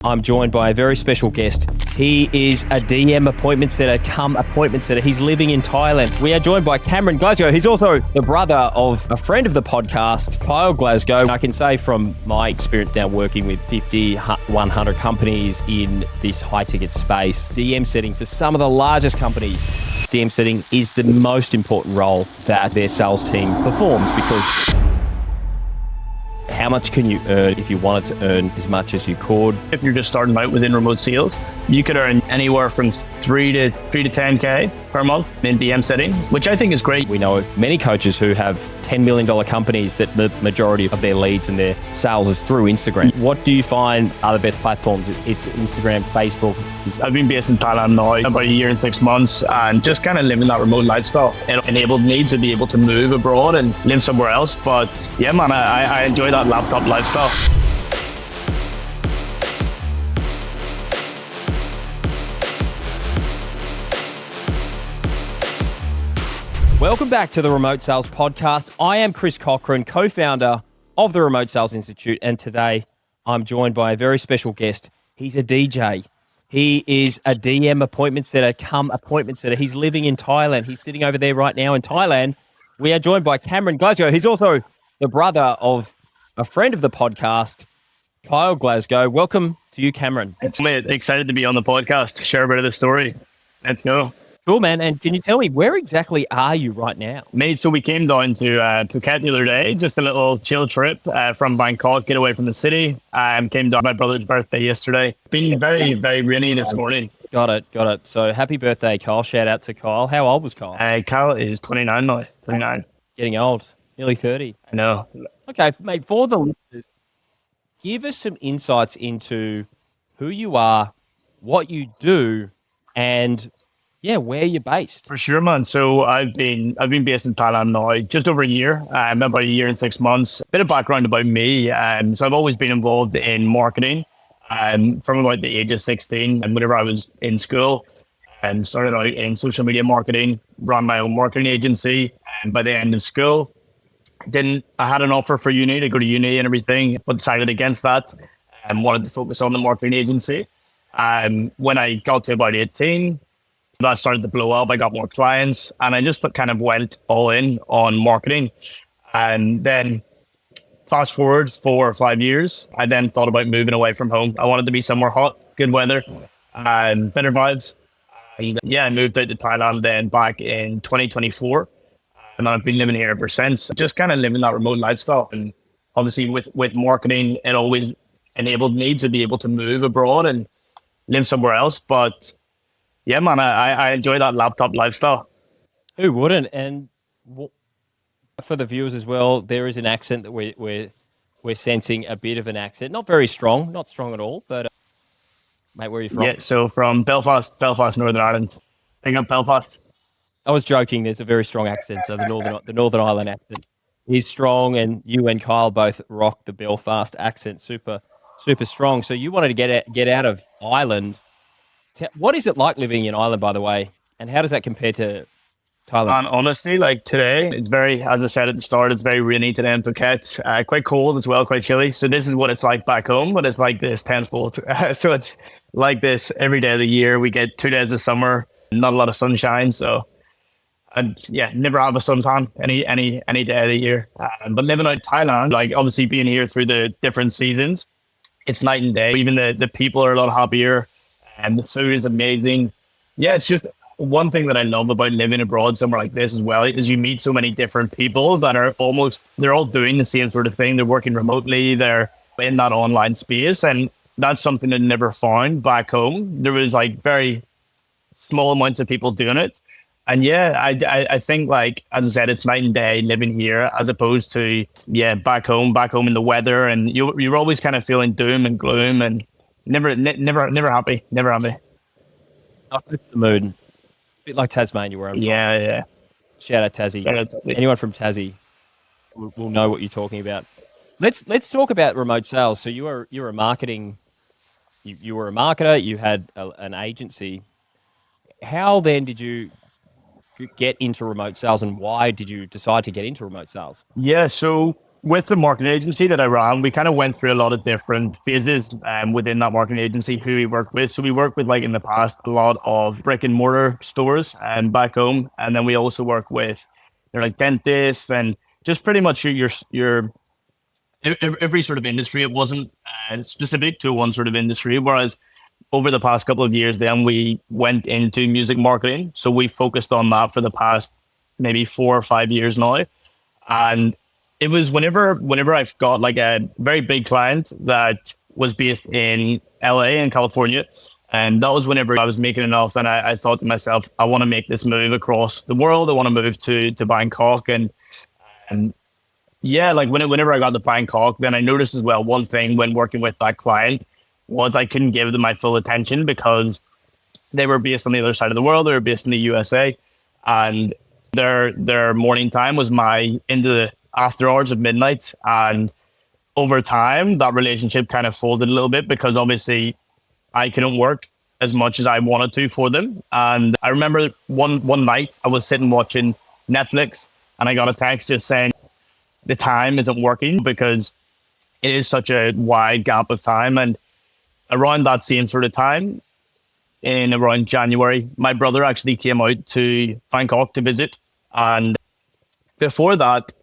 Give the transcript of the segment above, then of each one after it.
I'm joined by a very special guest. He is a DM appointment setter, appointment setter. He's living in Thailand. We are joined by Cameron Glasgow. He's also the brother of a friend of the podcast, Kyle Glasgow. I can say from my experience now working with 50, 100 companies in this high-ticket space, DM setting for some of the largest companies, DM setting is the most important role that their sales team performs, because how much can you earn if you wanted to earn as much as you could? If you're just starting out within remote sales, you could earn anywhere from 3 to 10K per month in DM setting, which I think is great. We know many coaches who have $10 million companies that the majority of their leads and their sales is through Instagram. What do you find are the best platforms? It's Instagram, Facebook. I've been based in Thailand now about a year and 6 months, and just kind of living that remote lifestyle. It enabled me to be able to move abroad and live somewhere else. But yeah, man, I enjoy that laptop lifestyle. Welcome back to the Remote Sales Podcast. I am Kris Cochrane, co-founder of the Remote Sales Institute, and today I'm joined by a very special guest. He's a DJ. He is a DM appointment setter, appointment setter. He's living in Thailand. He's sitting over there right now in Thailand. We are joined by Cameron Glasgow. He's also the brother of a friend of the podcast, Kyle Glasgow. Welcome to you, Cameron. It's excited to be on the podcast, share a bit of the story. Let's go. Cool, man. And can you tell me, where exactly are you right now? Mate, so we came down to Phuket the other day, just a little chill trip from Bangkok, get away from the city. Came down my brother's birthday yesterday. Been very, very rainy this morning. Got it. So happy birthday, Kyle. Shout out to Kyle. How old was Kyle? Kyle is 29 now, 29. Getting old, nearly 30. I know. Okay, mate, for the listeners, give us some insights into who you are, what you do, and where you're based. For sure, man. So I've been based in Thailand now just over a year. About a year and 6 months. Bit of background about me. So I've always been involved in marketing from about the age of 16. And whenever I was in school, and started out in social media marketing, ran my own marketing agency. And by the end of school, I had an offer for uni to go to uni and everything, but decided against that and wanted to focus on the marketing agency. When I got to about 18, that started to blow up. I got more clients, and I just kind of went all in on marketing. And then fast forward 4 or 5 years, I then thought about moving away from home. I wanted to be somewhere hot, good weather, and better vibes. I moved out to Thailand then back in 2024. And I've been living here ever since, just kind of living that remote lifestyle. And obviously with marketing, it always enabled me to be able to move abroad and live somewhere else. But yeah, man, I enjoy that laptop lifestyle. Who wouldn't? And for the viewers as well, there is an accent that we're sensing a bit of an accent. Not very strong, not strong at all, but mate, where are you from? Yeah, so from Belfast, Northern Ireland. Think of Belfast. I was joking. There's a very strong accent. So the Northern Ireland accent is strong, and you and Kyle both rock the Belfast accent, super, super strong. So you wanted to get out of Ireland. What is it like living in Ireland, by the way, and how does that compare to Thailand? And honestly, like today, it's very, as I said at the start, it's very rainy today in Phuket. Quite cold as well, quite chilly. So this is what it's like back home, but it's like this tenfold. So it's like this every day of the year. We get 2 days of summer, not a lot of sunshine. So never have a suntan any day of the year. But living out in Thailand, like obviously being here through the different seasons, it's night and day. Even the people are a lot happier, and the food is amazing. Yeah, it's just one thing that I love about living abroad somewhere like this as well is you meet so many different people that are they're all doing the same sort of thing. They're working remotely. They're in that online space, and that's something I never found back home. There was like very small amounts of people doing it. And I think, like, as I said, it's night and day living here as opposed to, back home in the weather. And you're always kind of feeling doom and gloom and never happy. Not the mood. A bit like Tasmania, where I'm from. Yeah. Shout out Tassie. Anyone from Tassie will know what you're talking about. Let's talk about remote sales. So you were a marketing, you were a marketer. You had an agency. How then did you get into remote sales, and why did you decide to get into remote sales? Yeah, so with the marketing agency that I ran, we kind of went through a lot of different phases within that marketing agency who we worked with. So we worked with, like in the past, a lot of brick and mortar stores and back home. And then we also work with, like dentists and just pretty much your every sort of industry. It wasn't specific to one sort of industry. Whereas over the past couple of years, then we went into music marketing. So we focused on that for the past maybe 4 or 5 years now. And it was whenever I've got like a very big client that was based in LA in California. And that was whenever I was making enough. And I thought to myself, I want to make this move across the world. I want to move to Bangkok. And yeah, like whenever I got to Bangkok, then I noticed as well, one thing when working with that client was I couldn't give them my full attention because they were based on the other side of the world. They were based in the USA. And their morning time was my into the after hours of midnight. And over time, that relationship kind of folded a little bit because obviously I couldn't work as much as I wanted to for them. And I remember one night I was sitting watching Netflix and I got a text just saying the time isn't working because it is such a wide gap of time. And around that same sort of time, in around January, my brother actually came out to Bangkok to visit. And before that,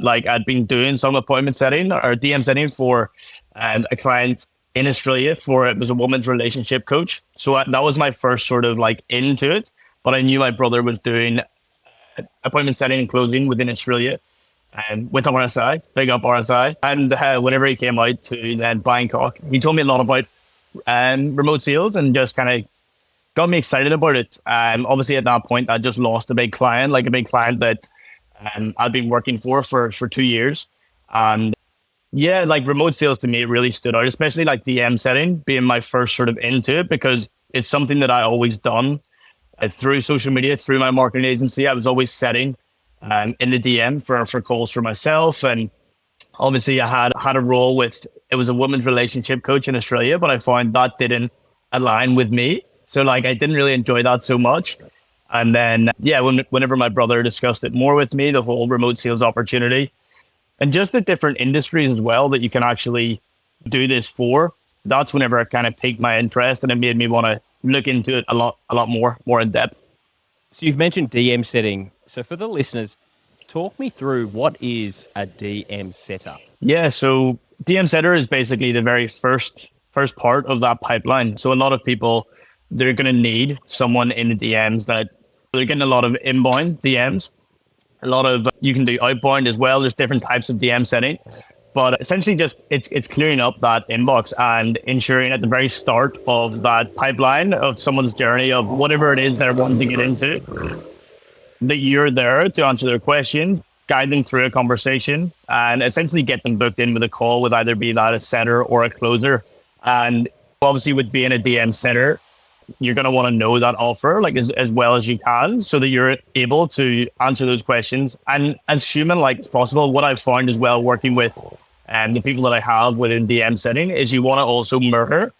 like I'd been doing some appointment setting or DM setting for a client in Australia it was a woman's relationship coach. So that was my first sort of like into it. But I knew my brother was doing appointment setting and closing within Australia and with RSI, big up RSI. And whenever he came out to then Bangkok, he told me a lot about remote sales and just kind of got me excited about it. Obviously at that point, I just lost a big client that I'd been working for 2 years. And yeah, like remote sales to me really stood out, especially like DM setting being my first sort of into it because it's something that I always done through social media, through my marketing agency. I was always setting in the DM for calls for myself. And obviously I had a role with, it was a women's relationship coach in Australia, but I found that didn't align with me. So like, I didn't really enjoy that so much. And then, yeah, whenever my brother discussed it more with me, the whole remote sales opportunity and just the different industries as well that you can actually do this for, that's whenever it kind of piqued my interest and it made me want to look into it a lot more in depth. So you've mentioned DM setting. So for the listeners, talk me through what is a DM setter? Yeah, so DM setter is basically the very first part of that pipeline. So a lot of people, they're going to need someone in the DMs that they're getting a lot of inbound DMs. A lot of, you can do outbound as well. There's different types of DM setting, but essentially just it's clearing up that inbox and ensuring at the very start of that pipeline of someone's journey of whatever it is they're wanting to get into, that you're there to answer their question, guide them through a conversation, and essentially get them booked in with a call with either be that a setter or a closer. And obviously with being a DM setter, you're going to want to know that offer like as well as you can so that you're able to answer those questions and as human-like as possible. What I've found as well working with the people that I have within DM setting is you want to also mirror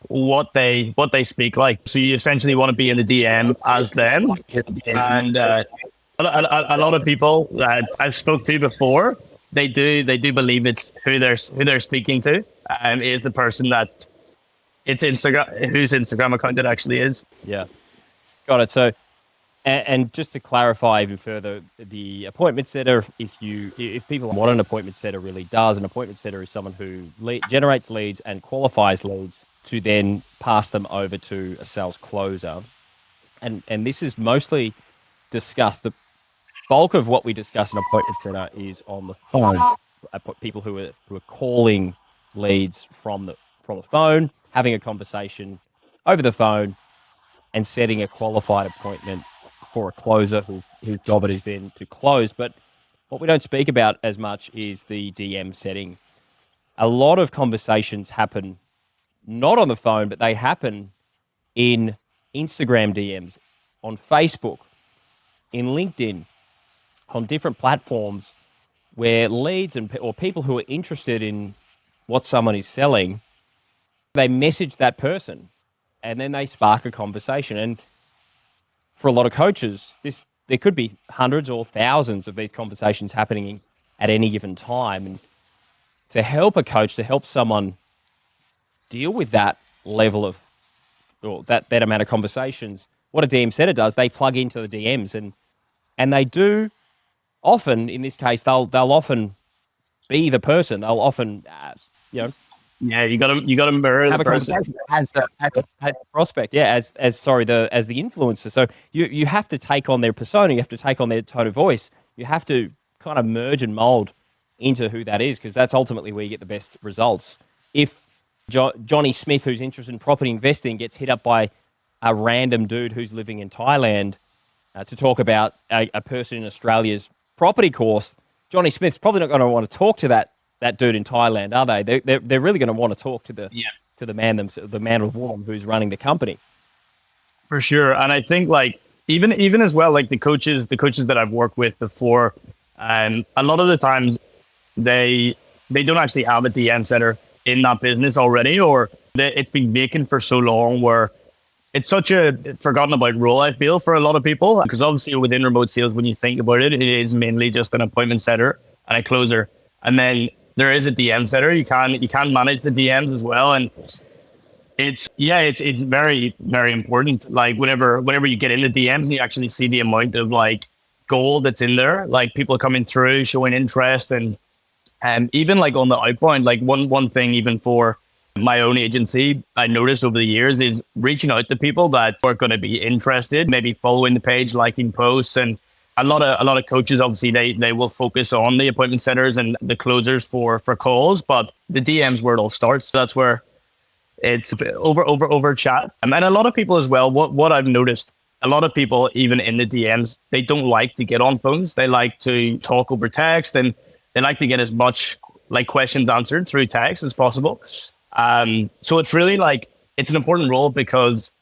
what they speak like. So you essentially want to be in the DM as them. And a lot of people that I've spoke to before, they do believe it's who they're speaking to is the person that it's Instagram, whose Instagram account it actually is. Yeah, got it. So, and just to clarify even further, the appointment setter, if people what an appointment setter really does, an appointment setter is someone who generates leads and qualifies leads to then pass them over to a sales closer. And this is mostly discussed. The bulk of what we discuss in appointment setter is on the phone. People who are calling leads from the phone, having a conversation over the phone, and setting a qualified appointment for a closer whose job it is then to close. But what we don't speak about as much is the DM setting. A lot of conversations happen not on the phone, but they happen in Instagram DMs, on Facebook, in LinkedIn, on different platforms where leads or people who are interested in what someone is selling, they message that person and then they spark a conversation. And for a lot of coaches, there could be hundreds or thousands of these conversations happening at any given time. And to help a coach, to help someone deal with that level of, or that amount of conversations, what a DM setter does, they plug into the DMs, and they do often, in this case, they'll often be the person. They'll often, Yeah, you gotta mirror have the a person. conversation as the prospect, as the influencer. So you have to take on their persona, you have to take on their tone of voice, you have to kind of merge and mold into who that is, because that's ultimately where you get the best results. If Johnny Smith, who's interested in property investing, gets hit up by a random dude who's living in Thailand to talk about a person in Australia's property course, Johnny Smith's probably not going to want to talk to that dude in Thailand, are they? They're really going to want to talk to the man or woman who's running the company. For sure. And I think like even as well, like the coaches that I've worked with before, a lot of the times they don't actually have a DM setter in that business already, or it's been vacant for so long where it's such a forgotten about role, I feel, for a lot of people. Because obviously within remote sales, when you think about it, it is mainly just an appointment setter and a closer. And then there is a DM setter. You can manage the DMs as well. And it's very, very important. Like whenever you get into DMs and you actually see the amount of like gold that's in there, like people coming through, showing interest, and even like on the outbound, like one thing even for my own agency, I noticed over the years is reaching out to people that are going to be interested, maybe following the page, liking posts. And a lot of coaches, obviously they will focus on the appointment setters and the closers for calls, but the DMs where it all starts. So that's where it's over chat. And a lot of people as well, what I've noticed, a lot of people, even in the DMs, they don't like to get on phones. They like to talk over text, and they like to get as much like questions answered through text as possible. So it's really like, it's an important role, because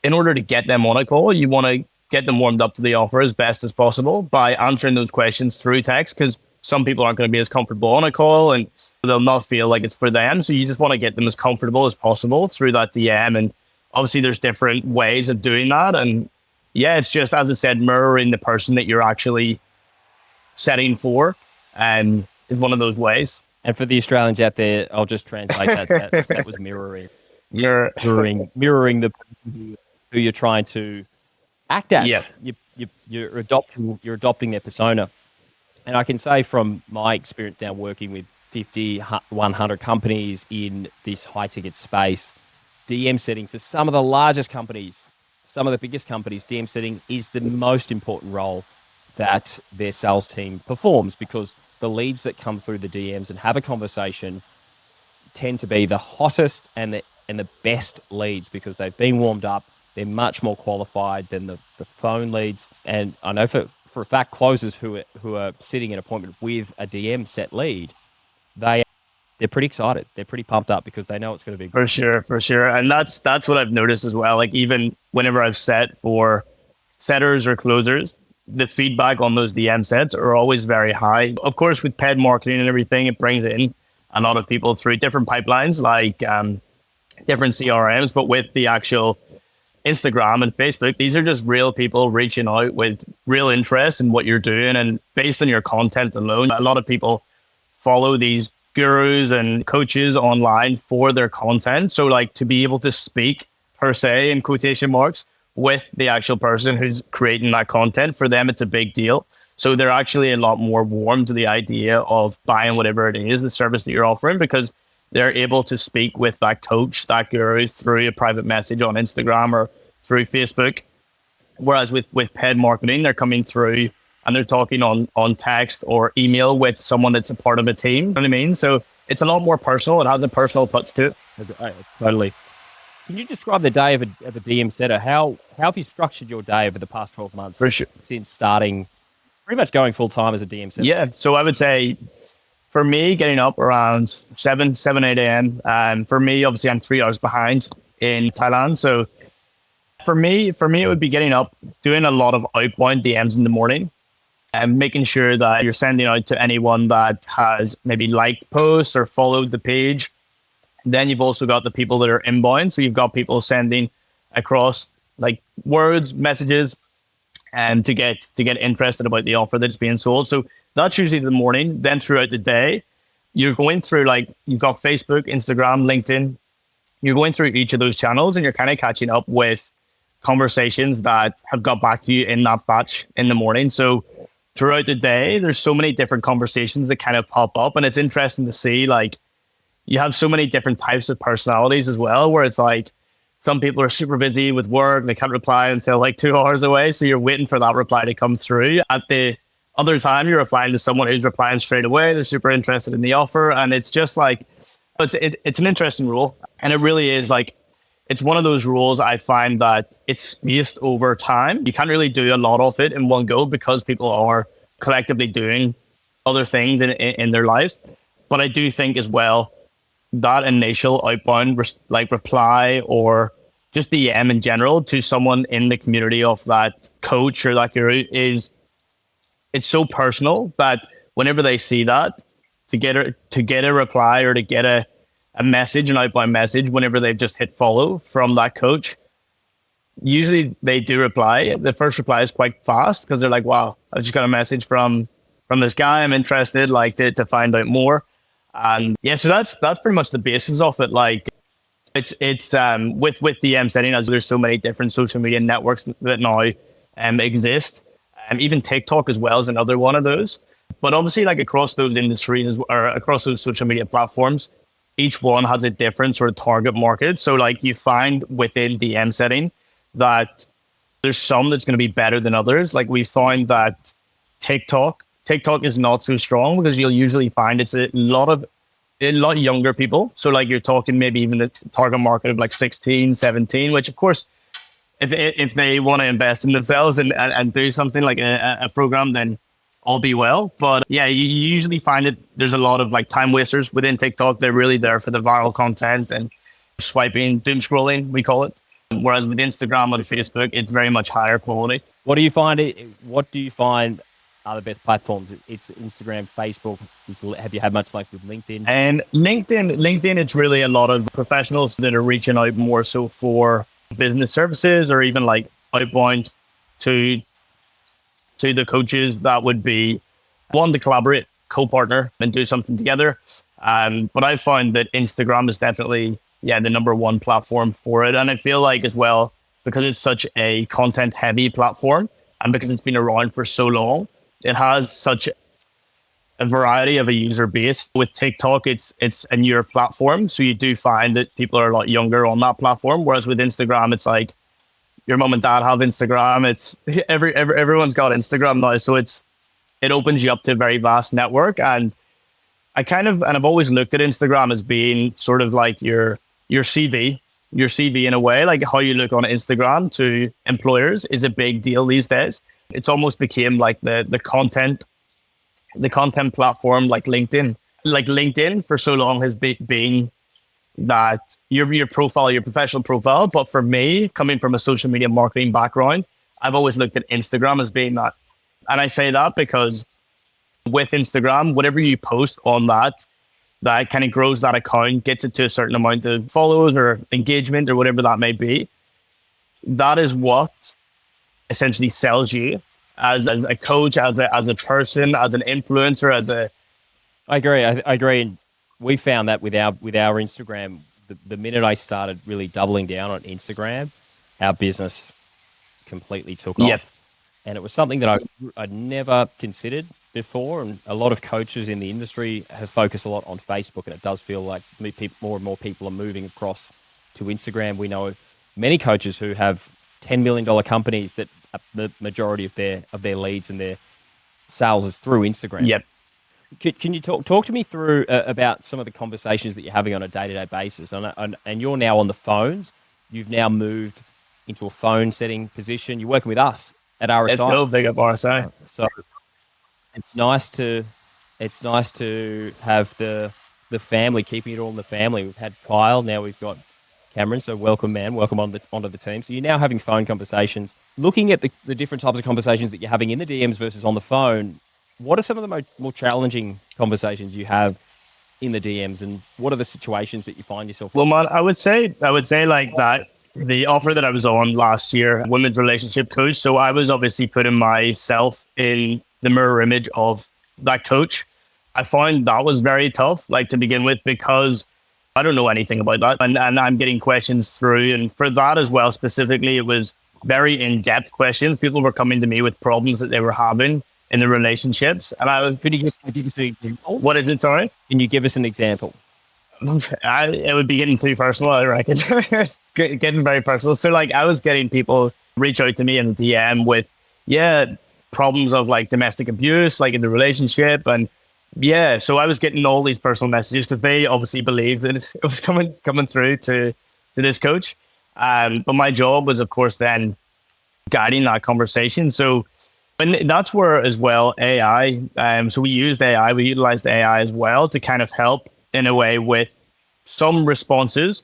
in order to get them on a call, you want to get them warmed up to the offer as best as possible by answering those questions through text, because some people aren't going to be as comfortable on a call and they'll not feel like it's for them. So you just want to get them as comfortable as possible through that DM. And obviously there's different ways of doing that. And yeah, it's just, as I said, mirroring the person that you're actually setting for, and is one of those ways. And for the Australians out there, I'll just translate that was mirroring. Mirroring the person who you're trying to act as. Yeah. You're adopting their persona. And I can say from my experience now working with 50, 100 companies in this high ticket space, DM setting for some of the largest companies, some of the biggest companies, DM setting is the most important role that their sales team performs, because the leads that come through the DMs and have a conversation tend to be the hottest and the best leads, because they've been warmed up. They're much more qualified than the phone leads. And I know for a fact, closers who are sitting in an appointment with a DM set lead, they're pretty excited. They're pretty pumped up, because they know it's going to be good. For sure. And that's what I've noticed as well. Like even whenever I've set for setters or closers, the feedback on those DM sets are always very high. Of course, with paid marketing and everything, it brings in a lot of people through different pipelines, like different CRMs, but with the actual Instagram and Facebook, these are just real people reaching out with real interest in what you're doing. And based on your content alone, a lot of people follow these gurus and coaches online for their content. So like to be able to speak, per se, in quotation marks, with the actual person who's creating that content, for them, it's a big deal. So they're actually a lot more warm to the idea of buying whatever it is, the service that you're offering, because they're able to speak with that coach, that guru, through a private message on Instagram or through Facebook. Whereas with paid marketing, they're coming through and they're talking on text or email with someone that's a part of a team. You know what I mean? So it's a lot more personal. It has a personal touch to it. Totally. Can you describe the day of a DM setter? How have you structured your day over the past 12 months? For sure. Since starting, pretty much going full time as a DM setter? Yeah. So I would say, for me, getting up around 7, 8 a.m. And for me, obviously, I'm 3 hours behind in Thailand. So for me, it would be getting up, doing a lot of outbound DMs in the morning, and making sure that you're sending out to anyone that has maybe liked posts or followed the page. Then you've also got the people that are inbound. So you've got people sending across like words, messages, and to get interested about the offer that's being sold. So That's usually the morning. Then throughout the day, you're going through like, you've got Facebook, Instagram, LinkedIn. You're going through each of those channels and you're kind of catching up with conversations that have got back to you in that batch in the morning. So throughout the day, there's so many different conversations that kind of pop up. And it's interesting to see, like, you have so many different types of personalities as well, where it's like, some people are super busy with work, they can't reply until like 2 hours away. So you're waiting for that reply to come through. At the other time, you're replying to someone who's replying straight away. They're super interested in the offer. And it's just like, it's an interesting role. And it really is like, it's one of those roles I find that it's spaced over time. You can't really do a lot of it in one go because people are collectively doing other things in their lives. But I do think as well, that initial outbound like reply or just DM in general to someone in the community of that coach or that guru it's so personal that whenever they see that, to get a reply or to get a message, an outbound message, whenever they've just hit follow from that coach, usually they do reply. The first reply is quite fast because they're like, wow, I just got a message from this guy. I'm interested, like to find out more. And yeah, so that's pretty much the basis of it. Like it's with DM setting, as there's so many different social media networks that now exist. Even TikTok as well is another one of those. But obviously, like across those industries or across those social media platforms, each one has a different sort of target market. So like you find within DM setting that there's some that's going to be better than others. Like we found that TikTok is not so strong because you'll usually find it's a lot younger people. So like you're talking maybe even the target market of like 16, 17, which of course, if they want to invest in themselves and do something like a program, then all be well. But yeah, you usually find it, there's a lot of like time wasters within TikTok. They're really there for the viral content and swiping, doom scrolling, we call it. Whereas with Instagram or Facebook, it's very much higher quality. What do you find are the best platforms? It's Instagram, Facebook. Have you had much luck with LinkedIn? And LinkedIn, it's really a lot of professionals that are reaching out more so for business services or even like outbound to the coaches that would be one to collaborate, co-partner and do something together. But I found that Instagram is definitely, the number one platform for it. And I feel like as well, because it's such a content heavy platform and because it's been around for so long, it has such a variety of a user base. With TikTok, it's a newer platform. So you do find that people are a lot younger on that platform. Whereas with Instagram, it's like your mom and dad have Instagram. It's everyone's got Instagram now. So it opens you up to a very vast network. And I've always looked at Instagram as being sort of like your CV in a way, like how you look on Instagram to employers is a big deal these days. It's almost became like the content platform, like LinkedIn. Like LinkedIn for so long has been that your profile, your professional profile. But for me, coming from a social media marketing background, I've always looked at Instagram as being that. And I say that because with Instagram, whatever you post on that kind of grows that account, gets it to a certain amount of followers or engagement or whatever that may be. That is what essentially sells you as a coach, as a person, as an influencer, I agree. And we found that with our Instagram, the minute I started really doubling down on Instagram, our business completely took off. And it was something that I'd never considered before. And a lot of coaches in the industry have focused a lot on Facebook, and it does feel like more and more people are moving across to Instagram. We know many coaches who have $10 million companies that the majority of their leads and their sales is through Instagram. Yep. Can you talk to me through about some of the conversations that you're having on a day-to-day basis? And you're now on the phones. You've now moved into a phone setting position. You're working with us at RSI. It's real big at RSI. So it's nice to have the family, keeping it all in the family. We've had Kyle, now we've got Cameron. So welcome, man. Welcome onto the team. So you're now having phone conversations. Looking at the different types of conversations that you're having in the DMs versus on the phone, what are some of the more challenging conversations you have in the DMs, and what are the situations that you find yourself in? Well, man, I would say like that the offer that I was on last year, women's relationship coach. So I was obviously putting myself in the mirror image of that coach, I found that was very tough, like to begin with, because I don't know anything about that. And I'm getting questions through. And for that as well, specifically, it was very in-depth questions. People were coming to me with problems that they were having in the relationships. And I was, Could you give us an example? what is it, sorry? Can you give us an example? It would be getting too personal, I reckon. Getting very personal. So like I was getting people reach out to me in the DM with, problems of like domestic abuse, like in the relationship. And so I was getting all these personal messages because they obviously believed that it was coming through to this coach. But my job was, of course, then guiding that conversation. So and that's where as well AI. So we used AI, we utilized AI as well to kind of help in a way with some responses.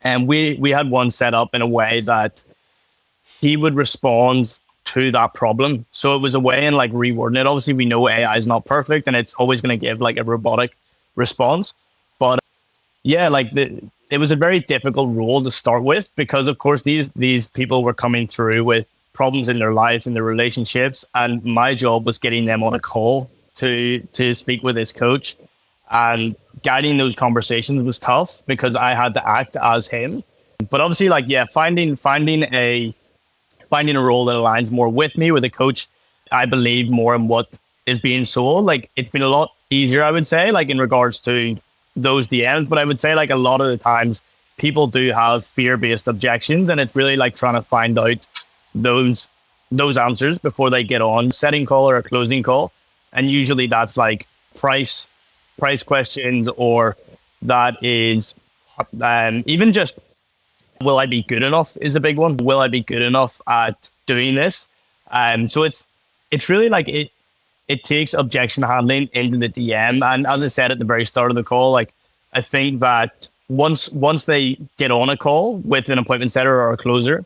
And we had one set up in a way that he would respond to that problem. So it was a way in like rewording it. Obviously, we know AI is not perfect and it's always going to give like a robotic response. But it was a very difficult role to start with because, of course, these people were coming through with problems in their lives, in their relationships. And my job was getting them on a call to speak with this coach. And guiding those conversations was tough because I had to act as him. But obviously, finding a role that aligns more with me, with a coach, I believe more in what is being sold. Like it's been a lot easier, I would say, like in regards to those DMs. But I would say like a lot of the times people do have fear-based objections, and it's really like trying to find out those answers before they get on setting call or a closing call. And usually that's like price questions, or that is even just, will I be good enough is a big one. Will I be good enough at doing this? So it's really like it takes objection handling into the DM. And as I said at the very start of the call, like I think that once they get on a call with an appointment setter or a closer,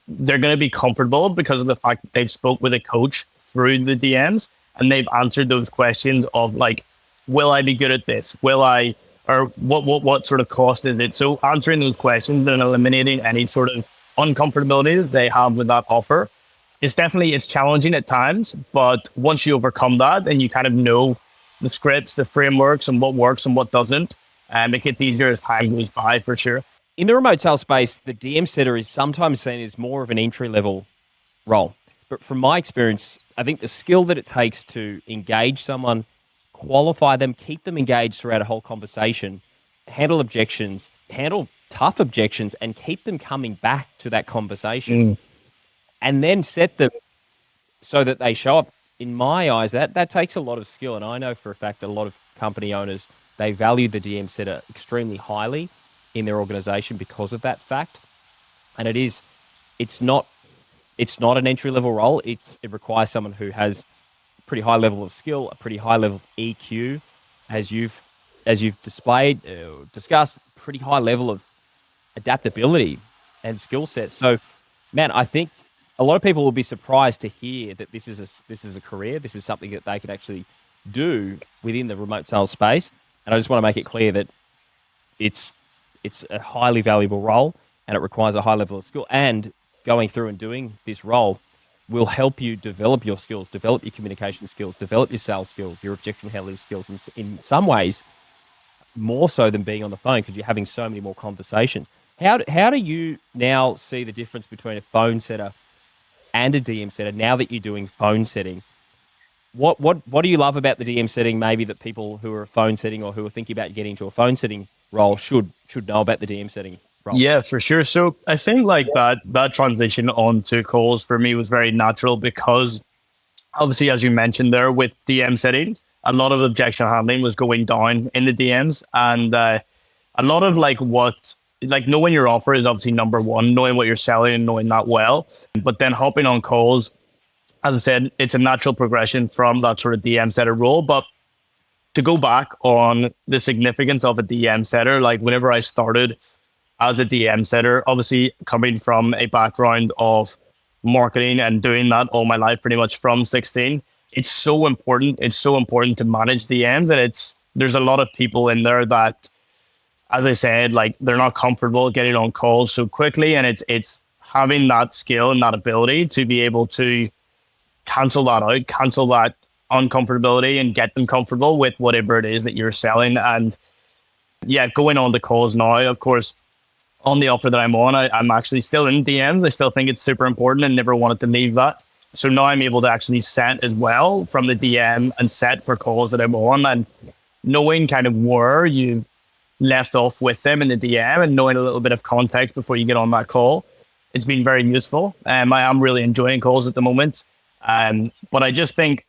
they're going to be comfortable because of the fact that they've spoke with a coach through the DMs and they've answered those questions of like, will I be good at this? Will I, or what sort of cost is it? So answering those questions and eliminating any sort of uncomfortability that they have with that offer it's challenging at times, but once you overcome that and you kind of know the scripts, the frameworks, and what works and what doesn't, it gets easier as time goes by for sure. In the remote sales space, the DM setter is sometimes seen as more of an entry-level role. But from my experience, I think the skill that it takes to engage someone, qualify them, keep them engaged throughout a whole conversation, handle objections, handle tough objections, and keep them coming back to that conversation. And then set them so that they show up. In my eyes, that takes a lot of skill. And I know for a fact that a lot of company owners, they value the DM setter extremely highly in their organization because of that fact. And it's not an entry-level role. It requires someone who has a pretty high level of skill, a pretty high level of EQ, as you've discussed, pretty high level of adaptability and skill set. So, man, I think a lot of people will be surprised to hear that this is a career. This is something that they could actually do within the remote sales space. And I just want to make it clear that it's a highly valuable role and it requires a high level of skill. And going through and doing this role will help you develop your skills, develop your communication skills, develop your sales skills, your objection handling skills. And in some ways, more so than being on the phone because you're having so many more conversations. How do you now see the difference between a phone setter and a DM setter now that you're doing phone setting? What do you love about the DM setting maybe that people who are phone setting or who are thinking about getting into a phone setting role should know about the DM setting role? Yeah, for sure. So I think like that transition onto calls for me was very natural because obviously, as you mentioned there with DM setting, a lot of objection handling was going down in the DMs, and a lot of knowing your offer is obviously number one, knowing what you're selling and knowing that well. But then hopping on calls, as I said, it's a natural progression from that sort of DM setter role. But to go back on the significance of a DM setter, like whenever I started as a DM setter, obviously coming from a background of marketing and doing that all my life, pretty much from 16, it's so important. It's so important to manage DMs, and there's a lot of people in there that, as I said, like they're not comfortable getting on calls so quickly, and it's having that skill and that ability to be able to cancel that uncomfortability and get them comfortable with whatever it is that you're selling. And yeah, going on the calls now, of course, on the offer that I'm on, I'm actually still in DMs. I still think it's super important and never wanted to leave that. So now I'm able to actually set as well from the DM and set for calls that I'm on, and knowing kind of where you left off with them in the DM and knowing a little bit of context before you get on that call. It's been very useful. I am really enjoying calls at the moment. But I just think,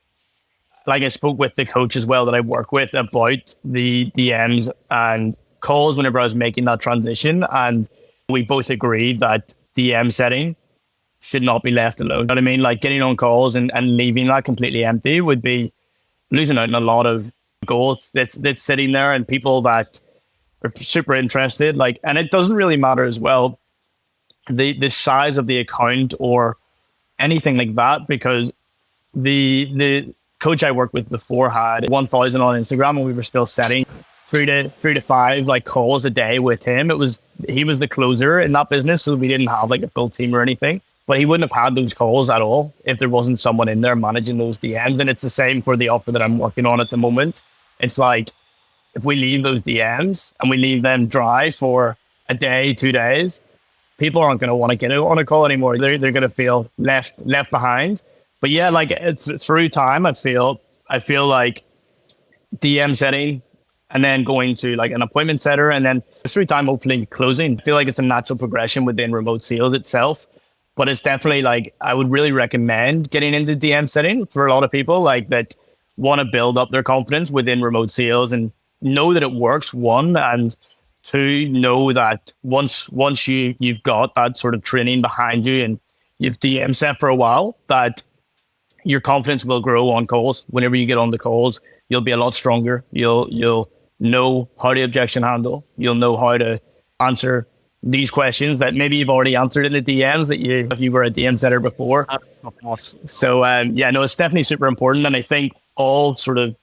like I spoke with the coach as well that I work with about the DMs and calls whenever I was making that transition. And we both agreed that DM setting should not be left alone. You know what I mean? Like getting on calls and leaving that completely empty would be losing out on a lot of goals that's sitting there and people that are super interested. Like, and it doesn't really matter as well, the size of the account or anything like that, because the coach I worked with before had 1,000 on Instagram and we were still setting three to five like calls a day with him. He was the closer in that business, so we didn't have like a full team or anything. But he wouldn't have had those calls at all if there wasn't someone in there managing those DMs. And it's the same for the offer that I'm working on at the moment. It's like, if we leave those DMs and we leave them dry for a day, 2 days, people aren't going to want to get on a call anymore. They're going to feel left behind. But yeah, like it's through time, I feel like DM setting and then going to like an appointment setter and then through time, hopefully closing. I feel like it's a natural progression within remote sales itself. But it's definitely like, I would really recommend getting into DM setting for a lot of people like that want to build up their confidence within remote sales and know that it works, one, and two, know that once you've got that sort of training behind you and you've DM set for a while, that your confidence will grow on calls. Whenever you get on the calls, you'll be a lot stronger. You'll know how to objection handle. You'll know how to answer these questions that maybe you've already answered in the DMs if you were a DM setter before. So it's definitely super important. And I think all sort of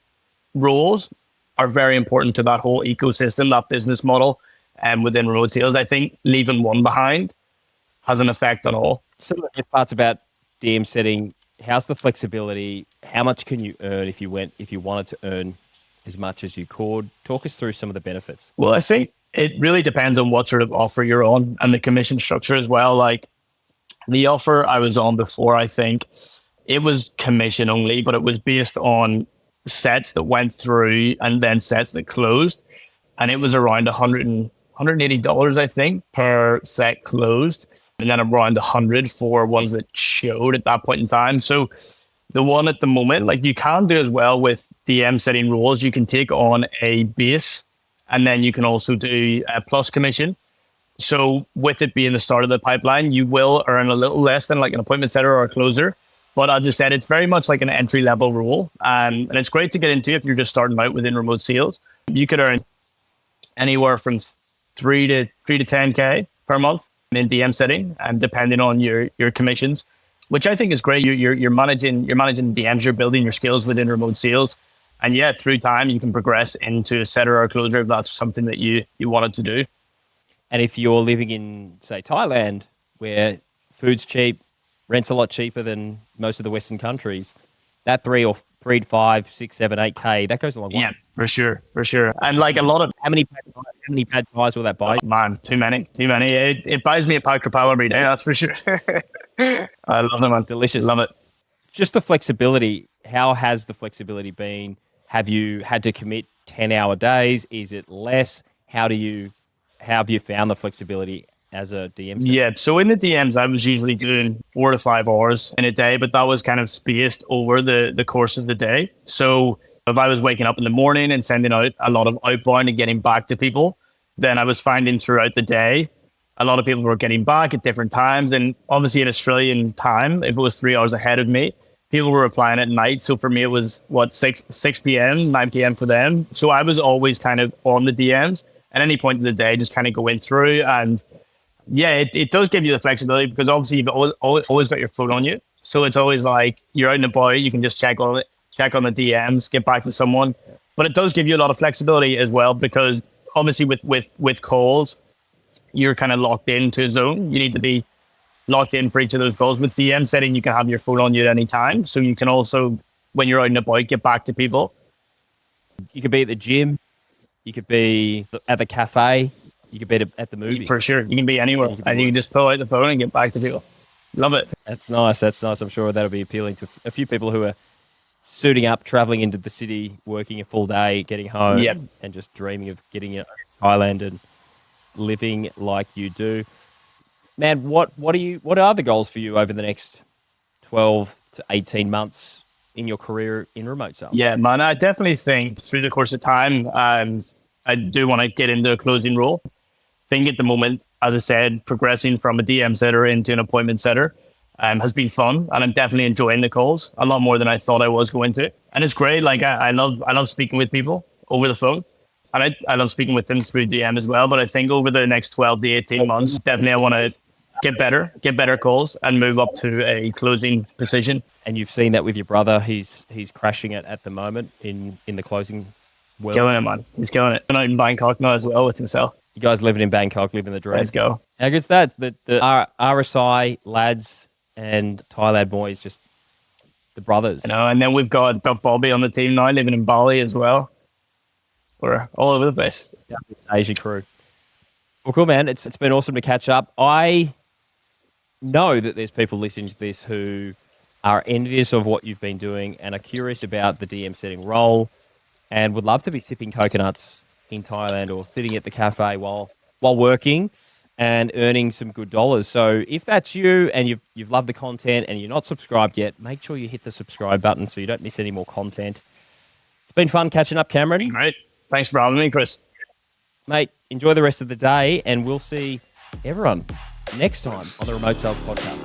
roles are very important to that whole ecosystem, that business model, and within remote sales. I think leaving one behind has an effect on all. Some of the parts about DM setting, how's the flexibility? How much can you earn if you wanted to earn as much as you could? Talk us through some of the benefits. Well, I think it really depends on what sort of offer you're on and the commission structure as well. Like the offer I was on before, I think it was commission only, but it was based on sets that went through and then sets that closed. And it was around $180, I think, per set closed. And then around 100 for ones that showed at that point in time. So the one at the moment, like you can do as well with DM setting rules, you can take on a base and then you can also do a plus commission. So with it being the start of the pipeline, you will earn a little less than like an appointment setter or a closer. But as I said, it's very much like an entry level role. And it's great to get into if you're just starting out within remote sales. You could earn anywhere from 3 to 10K per month in DM setting, and depending on your commissions, which I think is great. You're managing DMs, you're building your skills within remote sales. And yeah, through time, you can progress into a setter or a closer if that's something that you wanted to do. And if you're living in, say, Thailand, where food's cheap, rent's a lot cheaper than most of the Western countries, that 3 to 5, 6, 7, 8K, that goes a long way. Yeah, for sure. And like a lot of... How many pad thais will that buy? Man, too many. It buys me a pack of power every day, that's for sure. I love them, man. Delicious. Love it. Just the flexibility. How has the flexibility been? Have you had to commit 10-hour days? Is it less? How have you found the flexibility as a DM? Yeah, so in the DMs, I was usually doing 4 to 5 hours in a day, but that was kind of spaced over the course of the day. So if I was waking up in the morning and sending out a lot of outbound and getting back to people, then I was finding throughout the day, a lot of people were getting back at different times. And obviously in Australian time, if it was 3 hours ahead of me, people were replying at night. So for me, it was 6 p.m., 9 p.m. for them. So I was always kind of on the DMs at any point in the day, just kind of going through. And yeah, it does give you the flexibility because obviously you've always got your phone on you. So it's always like you're out and about, you can just check on the DMs, get back to someone. But it does give you a lot of flexibility as well because obviously with calls, you're kind of locked into a zone. You need to be locked in for each of those calls. With DM setting, you can have your phone on you at any time. So you can also when you're out and about, get back to people. You could be at the gym. You could be at the cafe. You could be at the movie. For sure. You can be anywhere and you can just pull out the phone and get back to people. Love it. That's nice. That's nice. I'm sure that'll be appealing to a few people who are suiting up, traveling into the city, working a full day, getting home, and just dreaming of getting to Thailand and living like you do. Man, what are the goals for you over the next 12 to 18 months in your career in remote sales? Yeah, man, I definitely think through the course of time, I do want to get into a closing role. I think at the moment, as I said, progressing from a DM setter into an appointment setter has been fun, and I'm definitely enjoying the calls a lot more than I thought I was going to. And it's great. Like I love speaking with people over the phone, and I love speaking with them through DM as well. But I think over the next 12 to 18 months, definitely I want to get better calls, and move up to a closing position. And you've seen that with your brother. He's crashing it at the moment in the closing world. Killing it, man. He's killing it. And out in Bangkok now as well with himself. You guys living in Bangkok, living the dream. Let's go. How good's that? The RSI lads and Thailand boys, just the brothers. And then we've got Duff Bobby on the team now, living in Bali as well. We're all over the place. Yeah, Asian crew. Well, cool, man. It's been awesome to catch up. I know that there's people listening to this who are envious of what you've been doing and are curious about the DM setting role and would love to be sipping coconuts in Thailand or sitting at the cafe while working and earning some good dollars. So if that's you and you've loved the content and you're not subscribed yet, make sure you hit the subscribe button so you don't miss any more content. It's been fun catching up, Cameron. Great. Thanks for having me, Chris. Mate, enjoy the rest of the day, and we'll see everyone next time on the Remote Sales Podcast.